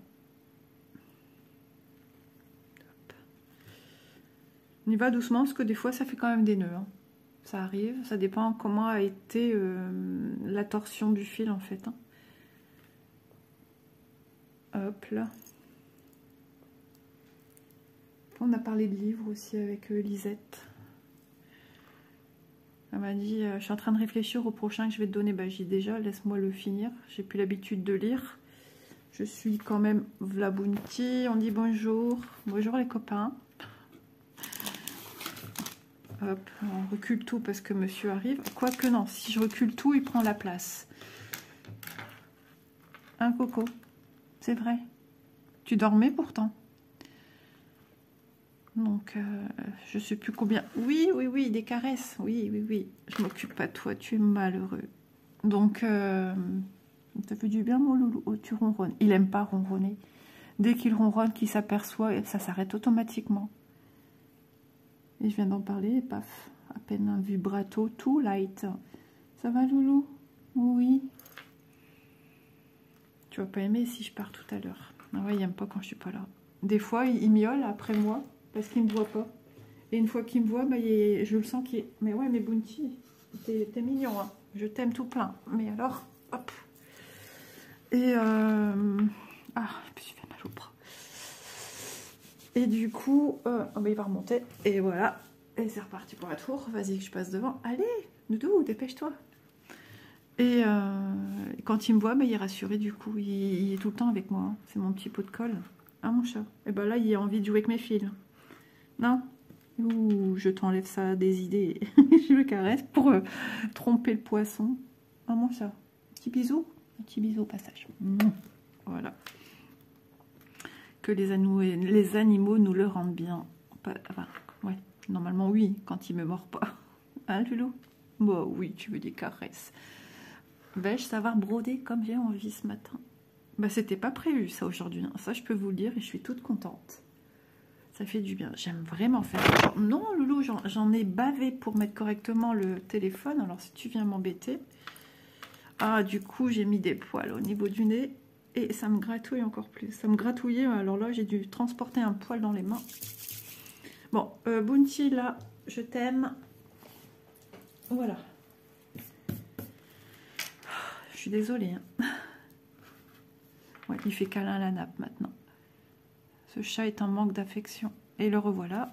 Hop. On y va doucement parce que des fois ça fait quand même des nœuds. Hein. Ça arrive, ça dépend comment a été la torsion du fil en fait. Hein. Hop là. On a parlé de livres aussi avec Lisette. Elle m'a dit, je suis en train de réfléchir au prochain que je vais te donner. Bah, j'ai déjà, laisse-moi le finir. J'ai plus l'habitude de lire. Je suis quand même Vlabounti. On dit bonjour. Bonjour les copains. Hop, on recule tout parce que monsieur arrive. Quoique non, si je recule tout, il prend la place. Un coco. C'est vrai. Tu dormais pourtant. Donc, je sais plus combien. Oui, oui, oui, des caresses. Oui, oui, oui. Je m'occupe pas de toi, tu es malheureux. Donc, ça fait du bien, mon loulou. Oh, tu ronronnes. Il aime pas ronronner. Dès qu'il ronronne, qu'il s'aperçoit, ça s'arrête automatiquement. Et je viens d'en parler, et paf. À peine un vibrato, tout light. Ça va, loulou? Oui. Tu vas pas aimer si je pars tout à l'heure. Ah ouais, il aime pas quand je suis pas là. Des fois, il miaule après moi. Parce qu'il me voit pas. Et une fois qu'il me voit, bah, je le sens qu'il est... Mais ouais, mais Bounty, t'es mignon, hein. Je t'aime tout plein. Mais alors, hop. Et ah, je me suis fait mal au bras. Et du coup, oh, bah, il va remonter. Et voilà. Et c'est reparti pour la tour. Vas-y que je passe devant. Allez, Doudou, dépêche-toi. Et quand il me voit, bah, il est rassuré du coup. Il est tout le temps avec moi. Hein. C'est mon petit pot de colle. Ah, mon chat. Et bah là, il a envie de jouer avec mes fils. Non? Ouh, je t'enlève ça des idées. Je le caresse pour tromper le poisson. Ah, mon chat. Petit bisou. Un petit bisou au passage. Voilà. Que les animaux nous le rendent bien. Enfin, ouais. Normalement, oui, quand il me mord pas. Hein, Loulou? Bah oui, tu veux des caresses. Vais-je savoir broder comme j'ai envie ce matin? Bah, c'était pas prévu ça aujourd'hui. Hein. Ça, je peux vous le dire et je suis toute contente. Ça fait du bien. J'aime vraiment faire ça. Non, Loulou, j'en ai bavé pour mettre correctement le téléphone. Alors, si tu viens m'embêter. Ah, du coup, j'ai mis des poils au niveau du nez. Et ça me gratouille encore plus. Ça me gratouillait. Alors là, j'ai dû transporter un poil dans les mains. Bon, Bounty, là, je t'aime. Voilà. Je suis désolée. Hein. Ouais, il fait câlin à la nappe maintenant. Ce chat est en manque d'affection. Et le revoilà.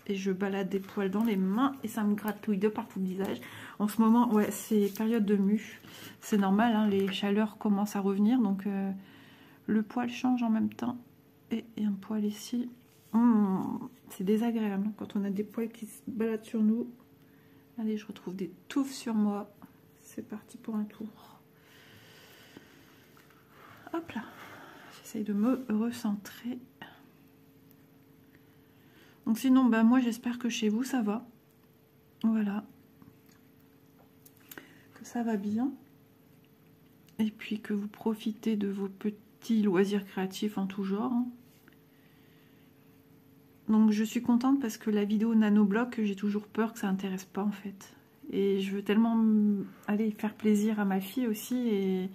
Et je balade des poils dans les mains. Et ça me gratouille de partout le visage. En ce moment, ouais, c'est période de mue. C'est normal, hein, les chaleurs commencent à revenir. Donc, le poil change en même temps. Et un poil ici. C'est désagréable hein, quand on a des poils qui se baladent sur nous. Allez, je retrouve des touffes sur moi. C'est parti pour un tour. Hop là. J'essaye de me recentrer. Donc sinon, bah, moi j'espère que chez vous ça va. Voilà. Que ça va bien. Et puis que vous profitez de vos petits loisirs créatifs en tout genre. Hein. Donc je suis contente parce que la vidéo nanobloc, j'ai toujours peur que ça intéresse pas en fait. Et je veux tellement aller faire plaisir à ma fille aussi. Et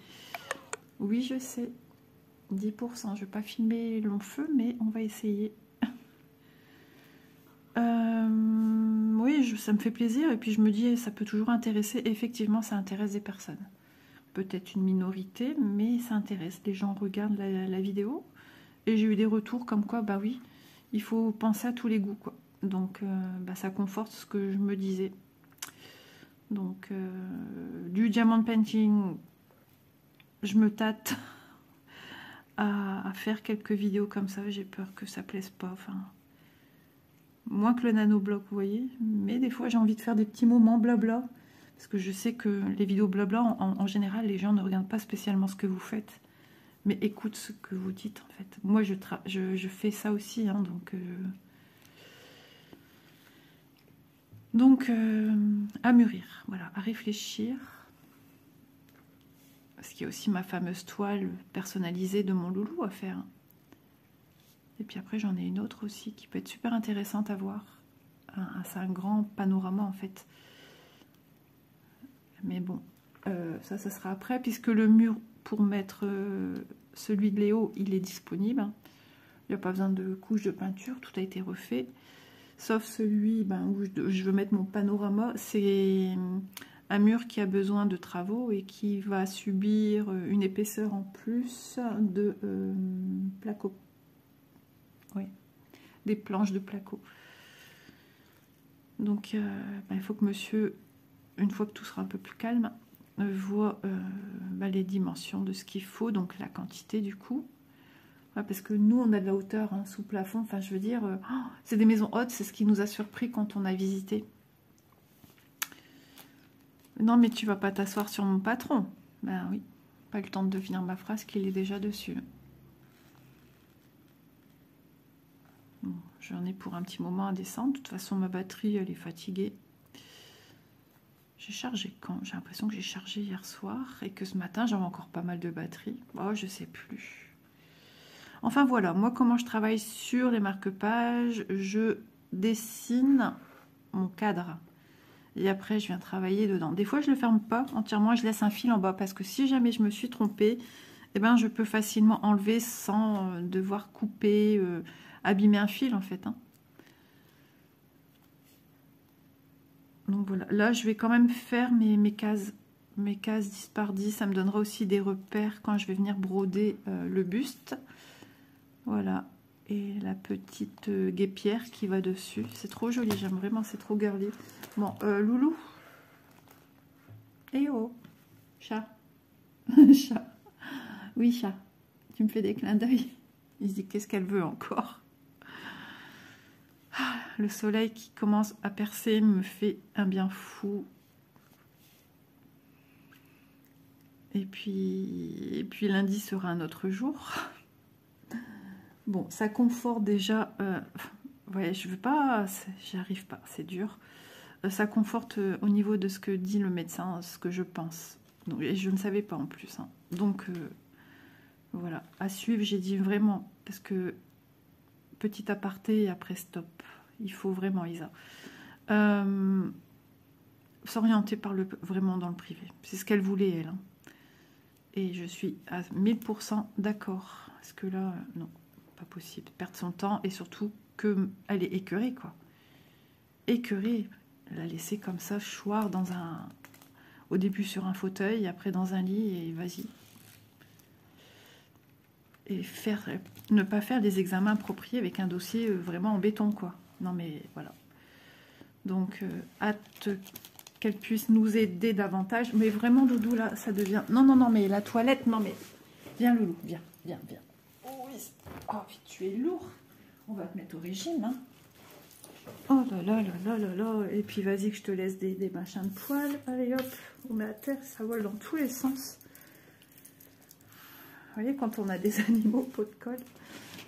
oui, je sais. 10%. Je ne vais pas filmer long feu, mais on va essayer. Oui, ça me fait plaisir. Et puis je me dis, ça peut toujours intéresser. Effectivement, ça intéresse des personnes. Peut-être une minorité, mais ça intéresse. Les gens regardent la vidéo. Et j'ai eu des retours comme quoi, bah oui, il faut penser à tous les goûts, quoi. Donc, ça conforte ce que je me disais. Donc, du diamond painting, je me tâte à faire quelques vidéos comme ça. J'ai peur que ça plaise pas. Enfin, moins que le nanobloc, vous voyez. Mais des fois, j'ai envie de faire des petits moments blabla. Parce que je sais que les vidéos blabla, en général, les gens ne regardent pas spécialement ce que vous faites. Mais écoute ce que vous dites, en fait. Moi, je fais ça aussi, hein, donc, à mûrir, voilà, à réfléchir. Parce qu'il y a aussi ma fameuse toile personnalisée de mon loulou à faire. Et puis après, j'en ai une autre aussi qui peut être super intéressante à voir. C'est un grand panorama, en fait. Mais bon, ça sera après, puisque le mur pour mettre celui de Léo, il est disponible. Il n'y a pas besoin de couche de peinture, tout a été refait. Sauf celui où je veux mettre mon panorama, c'est un mur qui a besoin de travaux et qui va subir une épaisseur en plus de placo. Oui, des planches de placo. Donc, il faut que monsieur, une fois que tout sera un peu plus calme, voit les dimensions de ce qu'il faut, donc la quantité du coup. Parce que nous, on a de la hauteur sous plafond. Enfin, je veux dire, c'est des maisons hautes. C'est ce qui nous a surpris quand on a visité. Non, mais tu vas pas t'asseoir sur mon patron. Ben oui, pas le temps de finir ma phrase qu'il est déjà dessus. Bon, j'en ai pour un petit moment à descendre. De toute façon, ma batterie, elle est fatiguée. J'ai chargé quand? J'ai l'impression que j'ai chargé hier soir et que ce matin, j'avais encore pas mal de batterie. Oh, je sais plus. Enfin voilà, moi comment je travaille sur les marque-pages, je dessine mon cadre et après je viens travailler dedans. Des fois je ne le ferme pas entièrement, je laisse un fil en bas parce que si jamais je me suis trompée, eh ben, je peux facilement enlever sans devoir couper, abîmer un fil en fait. Donc voilà, là je vais quand même faire mes cases 10 par 10, ça me donnera aussi des repères quand je vais venir broder le buste. Voilà, et la petite guêpière qui va dessus. C'est trop joli, j'aime vraiment, c'est trop girly. Bon, Loulou. Eh oh, chat. Chat. Oui, chat. Tu me fais des clins d'œil. Il se dit, qu'est-ce qu'elle veut encore? Le soleil qui commence à percer me fait un bien fou. Et puis lundi sera un autre jour. Bon, ça conforte déjà. Ouais, je veux pas. J'y arrive pas, c'est dur. Ça conforte au niveau de ce que dit le médecin, ce que je pense. Donc, et je ne savais pas en plus. Donc, voilà. À suivre, j'ai dit vraiment. Parce que petit aparté et après stop. Il faut vraiment, Isa. S'orienter vraiment dans le privé. C'est ce qu'elle voulait, elle. Et je suis à 1000% d'accord. Parce que là, non. Pas possible, perdre son temps et surtout qu'elle est écœurée, quoi. Écœurée, la laisser comme ça, choir au début sur un fauteuil, après dans un lit, et vas-y. Et ne pas faire des examens appropriés avec un dossier vraiment en béton, quoi. Non, mais voilà. Donc, hâte qu'elle puisse nous aider davantage. Mais vraiment, Doudou, là, ça devient... Non, non, non, mais la toilette, non, mais... Viens, Loulou, viens, viens, viens. Oh, puis tu es lourd. On va te mettre au régime. Oh là là là là là là. Et puis vas-y que je te laisse des machins de poils. Allez hop, on met à terre, ça vole dans tous les sens. Vous voyez, quand on a des animaux, pot de colle.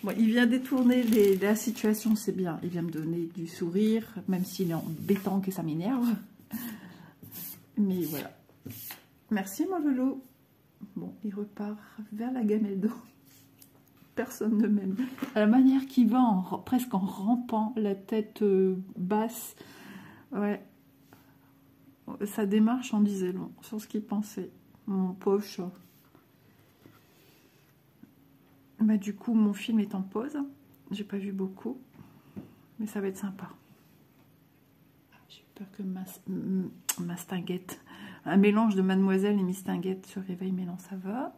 Bon, il vient détourner la situation, c'est bien. Il vient me donner du sourire, même s'il est embêtant que ça m'énerve. Mais voilà. Merci mon loulou. Bon, il repart vers la gamelle d'eau. Personne ne m'aime. À la manière qu'il va presque en rampant, la tête basse. Ouais. Sa démarche en disait long sur ce qu'il pensait. Mon pauvre chat. Bah, du coup, mon film est en pause. J'ai pas vu beaucoup. Mais ça va être sympa. J'ai peur que Mastinguette, un mélange de Mademoiselle et Mistinguette se réveille, mais non, ça va.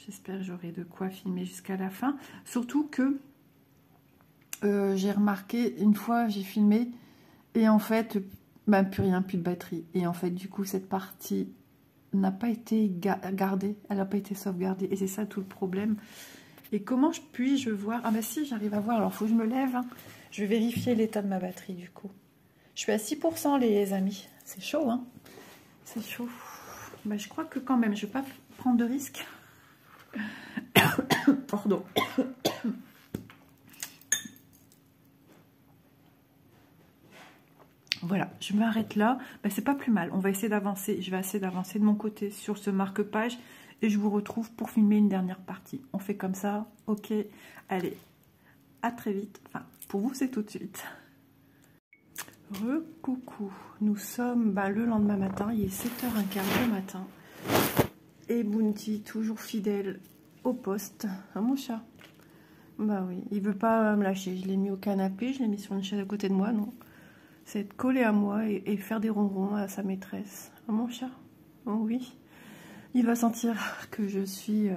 J'espère que j'aurai de quoi filmer jusqu'à la fin. Surtout que j'ai remarqué, une fois j'ai filmé, et en fait, bah, plus rien, plus de batterie. Et en fait, du coup, cette partie n'a pas été gardée, elle n'a pas été sauvegardée. Et c'est ça tout le problème. Et comment puis-je voir? Ah bah si, j'arrive à voir, alors il faut que je me lève. Hein. Je vais vérifier l'état de ma batterie, du coup. Je suis à 6%, les amis. C'est chaud, hein? C'est chaud. Bah, je crois que quand même, je ne vais pas prendre de risques. Pardon. Voilà, je m'arrête là. Ben, c'est pas plus mal. On va essayer d'avancer. Je vais essayer d'avancer de mon côté sur ce marque-page. Et je vous retrouve pour filmer une dernière partie. On fait comme ça. Ok. Allez, à très vite. Enfin, pour vous, c'est tout de suite. Coucou. Nous sommes le lendemain matin. Il est 7h15 du matin. Et Bounty, toujours fidèle au poste. Ah, mon chat. Bah oui, il veut pas me lâcher. Je l'ai mis au canapé. Je l'ai mis sur une chaise à côté de moi. Non. C'est être collé à moi et faire des ronrons à sa maîtresse. Oh, mon chat. Oh oui. Il va sentir que je suis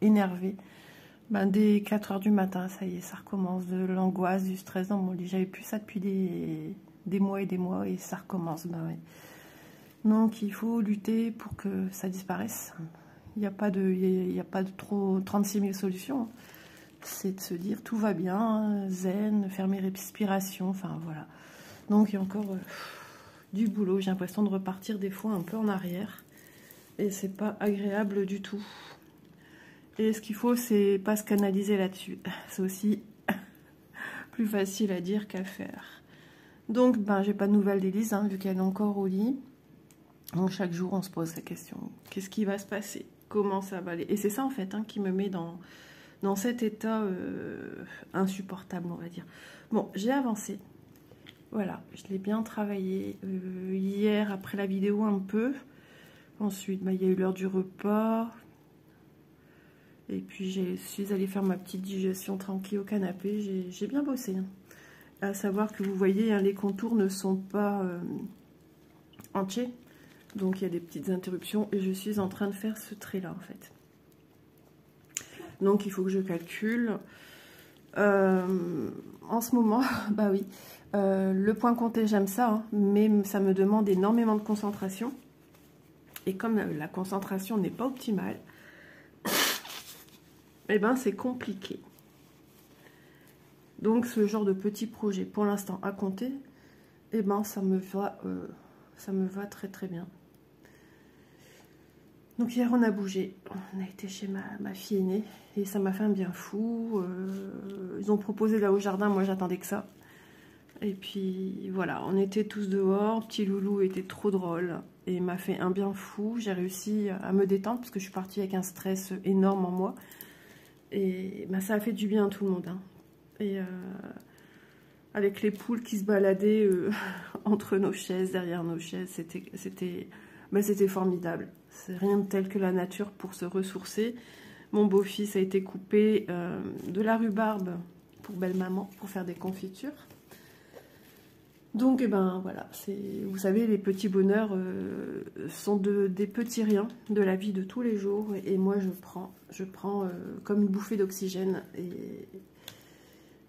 énervée. Dès 4h du matin, ça y est, ça recommence. De l'angoisse, du stress dans mon lit. J'avais plus ça depuis des mois et ça recommence. Oui. Donc il faut lutter pour que ça disparaisse. Il n'y a pas de trop 36 000 solutions. C'est de se dire tout va bien, zen, faire mes respirations, enfin voilà. Donc il y a encore du boulot. J'ai l'impression de repartir des fois un peu en arrière. Et c'est pas agréable du tout. Et ce qu'il faut, c'est pas se canaliser là-dessus. C'est aussi plus facile à dire qu'à faire. Donc, j'ai pas de nouvelles d'Élise, hein, vu qu'elle est encore au lit. Donc chaque jour, on se pose la question. Qu'est-ce qui va se passer? Comment ça va aller? Et c'est ça, en fait, hein, qui me met dans cet état insupportable, on va dire. Bon, j'ai avancé. Voilà, je l'ai bien travaillé hier après la vidéo un peu. Ensuite, il y a eu l'heure du repas. Et puis, je suis allée faire ma petite digestion tranquille au canapé. J'ai bien bossé. Hein. À savoir que vous voyez, hein, les contours ne sont pas entiers. Donc, il y a des petites interruptions. Et je suis en train de faire ce trait-là, en fait. Donc, il faut que je calcule. En ce moment, bah oui, le point compté, j'aime ça, hein, mais ça me demande énormément de concentration. Et comme la concentration n'est pas optimale, eh ben c'est compliqué. Donc ce genre de petit projet, pour l'instant à compter, eh ben ça me va très très bien. Donc hier on a bougé, on a été chez ma fille aînée et ça m'a fait un bien fou. Ils ont proposé là au jardin, moi j'attendais que ça. Et puis voilà, on était tous dehors, petit loulou était trop drôle et il m'a fait un bien fou. J'ai réussi à me détendre parce que je suis partie avec un stress énorme en moi. Et ça a fait du bien à tout le monde. Hein. Et avec les poules qui se baladaient entre nos chaises, derrière nos chaises, c'était formidable. C'est rien de tel que la nature pour se ressourcer. Mon beau-fils a été coupé de la rhubarbe pour belle-maman, pour faire des confitures. Donc, voilà, vous savez, les petits bonheurs sont des petits riens de la vie de tous les jours. Et moi, je prends comme une bouffée d'oxygène.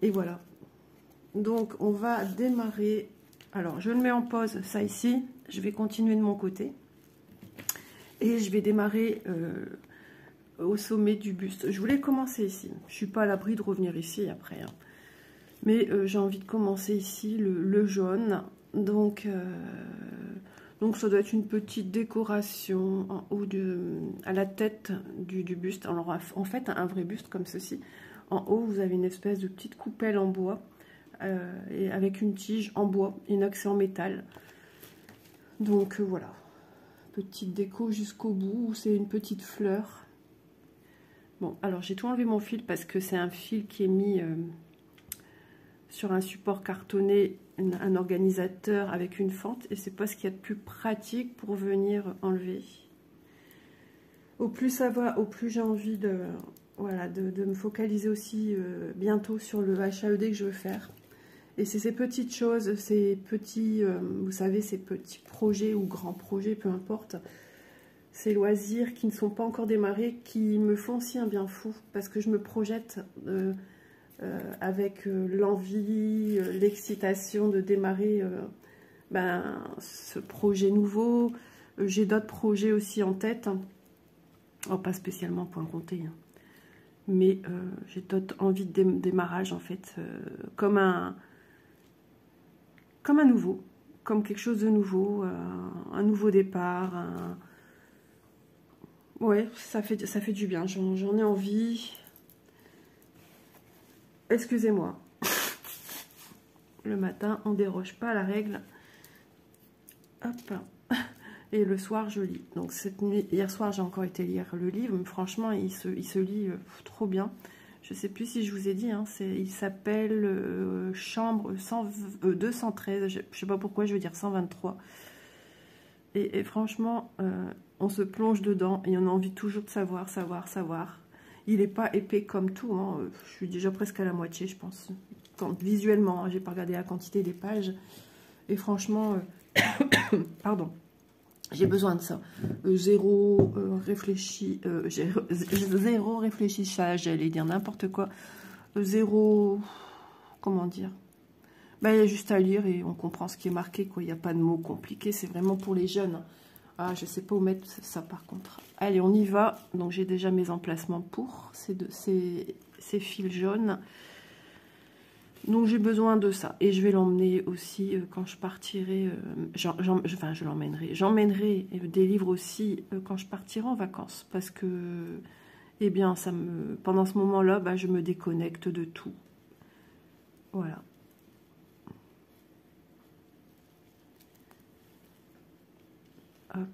Et voilà. Donc, on va démarrer. Alors, je le mets en pause, ça ici. Je vais continuer de mon côté. Et je vais démarrer au sommet du buste. Je voulais commencer ici. Je ne suis pas à l'abri de revenir ici après. Hein. Mais j'ai envie de commencer ici le jaune. Donc ça doit être une petite décoration en haut à la tête du buste. Alors en fait, un vrai buste comme ceci. En haut, vous avez une espèce de petite coupelle en bois. Et avec une tige en bois, inox et en métal. Donc voilà. Petite déco jusqu'au bout. C'est une petite fleur. Bon, alors j'ai tout enlevé mon fil parce que c'est un fil qui est mis... sur un support cartonné, un organisateur avec une fente, et c'est pas ce qu'il y a de plus pratique pour venir enlever. Au plus ça va, au plus j'ai envie de me focaliser aussi bientôt sur le HAED que je veux faire. Et c'est ces petites choses, ces petits, vous savez, ces petits projets ou grands projets, peu importe, ces loisirs qui ne sont pas encore démarrés, qui me font aussi un bien fou, parce que je me projette avec l'envie, l'excitation de démarrer ce projet nouveau. J'ai d'autres projets aussi en tête, oh, pas spécialement point compté, hein. Mais j'ai d'autres envies de démarrage en fait, comme un nouveau, comme quelque chose de nouveau, un nouveau départ. Ouais, ça fait du bien, j'en ai envie. Excusez-moi. Le matin, on déroge pas à la règle. Hop. Et le soir, je lis. Donc cette nuit, hier soir, j'ai encore été lire le livre. Mais franchement, il se lit trop bien. Je sais plus si je vous ai dit. Hein, il s'appelle Chambre 213. Je sais pas pourquoi je veux dire 123. Et franchement, on se plonge dedans et on a envie toujours de savoir. Il n'est pas épais comme tout. Hein. Je suis déjà presque à la moitié, je pense. Visuellement, hein, j'ai pas regardé la quantité des pages. Et franchement, pardon. J'ai besoin de ça. Zéro réfléchissage, j'allais dire n'importe quoi. Zéro... Comment dire? Ben, il y a juste à lire et on comprend ce qui est marqué, quoi. Il n'y a pas de mots compliqués, c'est vraiment pour les jeunes. Ah, je sais pas où mettre ça par contre. Allez, on y va. Donc j'ai déjà mes emplacements pour ces fils jaunes. Donc j'ai besoin de ça. Et je vais l'emmener aussi quand je partirai. Je l'emmènerai. J'emmènerai des livres aussi quand je partirai en vacances. Parce que, eh bien, pendant ce moment-là, bah, je me déconnecte de tout. Voilà. Hop.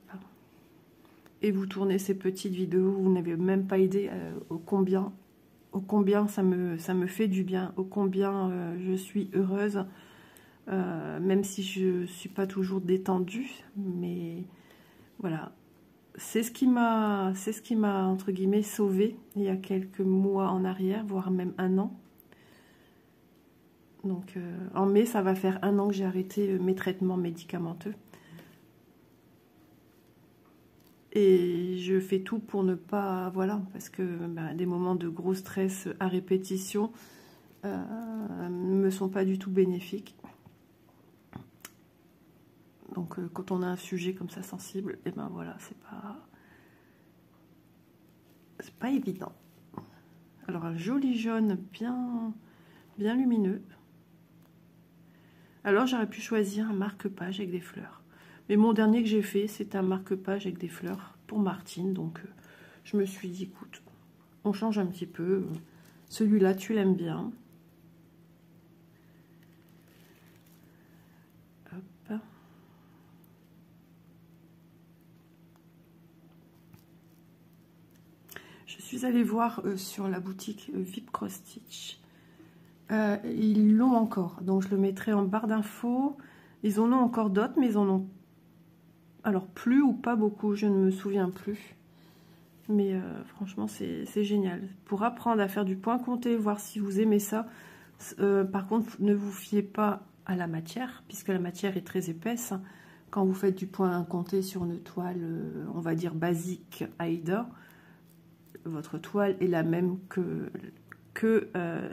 Et vous tournez ces petites vidéos, vous n'avez même pas idée au combien ça me fait du bien, au combien je suis heureuse, même si je ne suis pas toujours détendue, mais voilà, c'est ce qui m'a entre guillemets sauvée il y a quelques mois en arrière, voire même un an. Donc en mai, ça va faire un an que j'ai arrêté mes traitements médicamenteux. Et je fais tout pour ne pas... Voilà, parce que des moments de gros stress à répétition ne me sont pas du tout bénéfiques. Donc quand on a un sujet comme ça sensible, et ben voilà, c'est pas évident. Alors un joli jaune bien lumineux. Alors j'aurais pu choisir un marque-page avec des fleurs. Mais mon dernier que j'ai fait, c'est un marque-page avec des fleurs pour Martine. Donc, je me suis dit, écoute, on change un petit peu. Celui-là, tu l'aimes bien. Hop. Je suis allée voir sur la boutique VIP Cross Stitch. Ils l'ont encore. Donc, je le mettrai en barre d'infos. Ils en ont encore d'autres, mais ils en ont... Alors, plus ou pas beaucoup, je ne me souviens plus. Mais franchement, c'est génial. Pour apprendre à faire du point compté, voir si vous aimez ça. Par contre, ne vous fiez pas à la matière, puisque la matière est très épaisse. Quand vous faites du point compté sur une toile, on va dire basique Aida, votre toile est la même que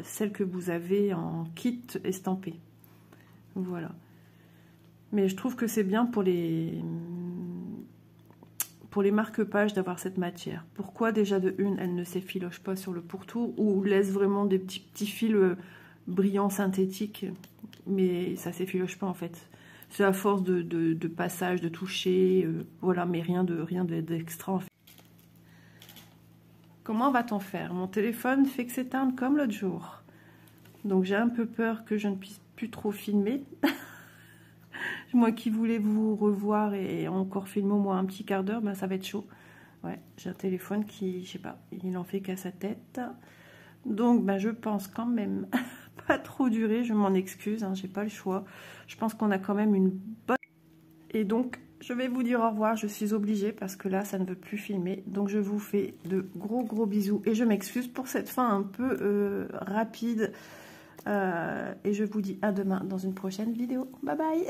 celle que vous avez en kit estampé. Voilà. Mais je trouve que c'est bien pour les marque-pages d'avoir cette matière. Pourquoi déjà de une, elle ne s'effiloche pas sur le pourtour ou laisse vraiment des petits fils brillants synthétiques, mais ça s'effiloche pas en fait. C'est à force de passage, de toucher, voilà, mais rien d'extra en fait. Comment va-t-on faire? Mon téléphone fait que s'éteindre comme l'autre jour. Donc j'ai un peu peur que je ne puisse plus trop filmer. Moi qui voulais vous revoir et encore filmer au moins un petit quart d'heure, ben ça va être chaud. Ouais, j'ai un téléphone qui, je sais pas, il en fait qu'à sa tête. Donc ben je pense quand même pas trop durer, je m'en excuse, hein, j'ai pas le choix. Je pense qu'on a quand même une bonne... Et donc je vais vous dire au revoir, je suis obligée parce que là ça ne veut plus filmer. Donc je vous fais de gros bisous et je m'excuse pour cette fin un peu rapide. Et je vous dis à demain dans une prochaine vidéo. Bye bye.